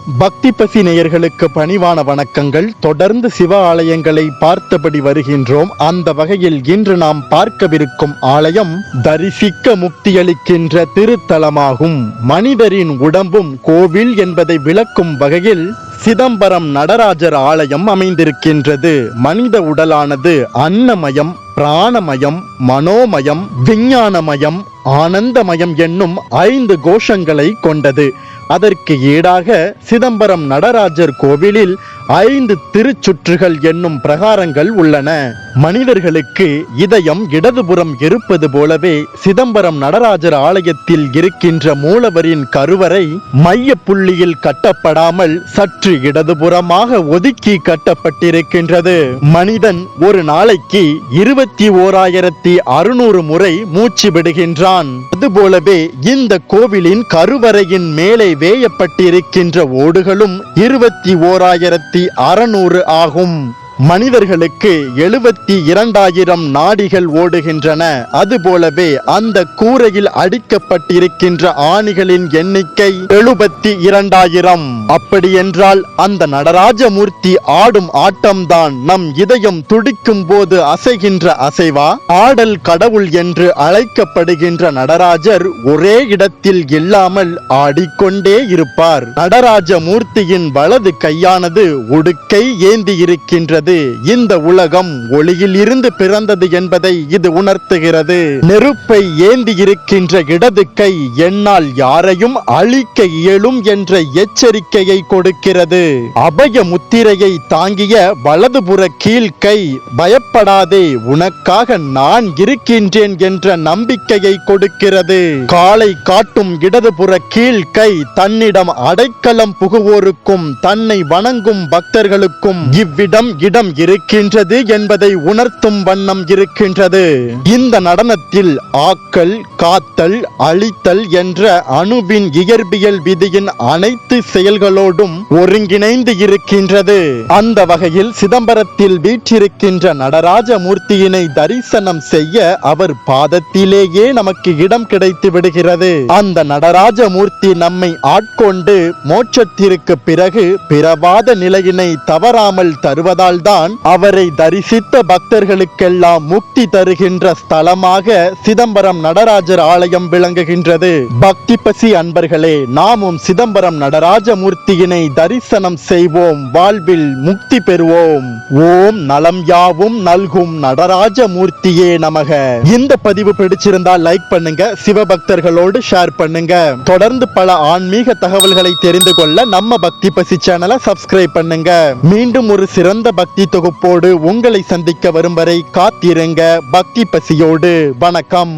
பக்தி பசி நேயர்களுக்கு பணிவான வணக்கங்கள். தொடர்ந்து சிவ ஆலயங்களை பார்த்தபடி வருகின்றோம். அந்த வகையில் இன்று நாம் பார்க்கவிருக்கும் ஆலயம் தரிசிக்க முக்தியளிக்கின்ற திருத்தலமாகும். மனிதரின் உடம்பும் கோவில் என்பதை விளக்கும் வகையில் சிதம்பரம் நடராஜர் ஆலயம் அமைந்திருக்கின்றது. மனித உடலானது அன்னமயம், பிராணமயம், மனோமயம், விஞ்ஞானமயம், ஆனந்தமயம் என்னும் 5 கோஷங்களை கொண்டது. அதற்கு ஈடாக சிதம்பரம் நடராஜர் கோவிலில் 5 திருச்சுற்றுகள் என்னும் பிரகாரங்கள் உள்ளன. மனிதர்களுக்கு இதயம் இடதுபுறம் இருப்பது போலவே சிதம்பரம் நடராஜர் ஆலயத்தில் இருக்கின்ற மூலவரின் கருவறை மைய புள்ளியில் கட்டப்படாமல் சற்று இடதுபுறமாக ஒதுக்கி கட்டப்பட்டிருக்கின்றது. மனிதன் ஒரு நாளைக்கு 21,600 முறை மூச்சு விடுகின்றான். அதுபோலவே இந்த கோவிலின் கருவறையின் மேலே வேயப்பட்டிருக்கின்ற ஓடுகளும் 21,600 ஆகும். மனிதர்களுக்கு 72,000 நாடிகள் ஓடுகின்றன. அதுபோலவே அந்த கூரையில் அடிக்கப்பட்டிருக்கின்ற ஆணிகளின் எண்ணிக்கை 72,000. அப்படி என்றால் அந்த நடராஜமூர்த்தி ஆடும் ஆட்டம்தான் நம் இதயம் துடிக்கும் போது அசைகின்ற அசைவா? ஆடல் கடவுள் என்று அழைக்கப்படுகின்ற நடராஜர் ஒரே இடத்தில் இல்லாமல் ஆடிக்கொண்டே இருப்பார். நடராஜமூர்த்தியின் வலது கையானது உடுக்கை ஏந்தி இருக்கின்றது. இந்த உலகம் ஒளியில் இருந்து பிறந்தது என்பதை இது உணர்த்துகிறது. நெருப்பை ஏந்தி இருக்கின்ற இடது கை என்னால் யாரையும் அழிக்க இயலும் என்ற எச்சரிக்கையை கொடுக்கிறது. அபய முத்திரையை தாங்கிய வலதுபுற கீழ்கை பயப்படாதே, உனக்காக நான் இருக்கின்றேன் என்ற நம்பிக்கையை கொடுக்கிறது. காலை காட்டும் இடதுபுற கீழ்கை தன்னிடம் அடைக்கலம் புகுவோருக்கும் தன்னை வணங்கும் பக்தர்களுக்கும் இவ்விடம் இருக்கின்றது என்பதை உணர்த்தும் வண்ணம் இருக்கின்றது. இந்த நடனத்தில் ஆக்கல், காத்தல், அழித்தல் என்ற அணுவின் இயற்பியல் விதியின் அனைத்து செயல்களோடும் ஒருங்கிணைந்து இருக்கின்றது. அந்த வகையில் சிதம்பரத்தில் வீற்றிருக்கின்ற நடராஜமூர்த்தியினை தரிசனம் செய்ய அவர் பாதத்திலேயே நமக்கு இடம் கிடைத்து விடுகிறது. அந்த நடராஜமூர்த்தி நம்மை ஆட்கொண்டு மோட்சத்திற்கு பிறகு பிறவாத நிலையினை தவறாமல் தருவதால் தான் அவரை தரிசித்த பக்தர்களுக்கெல்லாம் முக்தி தருகின்ற ஸ்தலமாக சிதம்பரம் நடராஜர் ஆலயம் விளங்குகின்றது. பக்தி பசி அன்பர்களே, நாமும் சிதம்பரம் நடராஜமூர்த்தியினை தரிசனம் செய்வோம், வாழ்வில் முக்தி பெறுவோம். ஓம் நலம் யாவும் நல்கும் நடராஜமூர்த்தியே நமக. இந்த பதிவு பிடிச்சிருந்தால் லைக் பண்ணுங்க, சிவபக்தர்களோடு ஷேர் பண்ணுங்க. தொடர்ந்து பல ஆன்மீக தகவல்களை தெரிந்து கொள்ள நம்ம பக்தி பசி சேனலை சப்ஸ்கிரைப் பண்ணுங்க. மீண்டும் ஒரு சிறந்த பக்தி தொகுப்போடு உங்களை சந்திக்க வரும் வரை காத்திருங்க. பக்தி பசியோடு. வணக்கம்.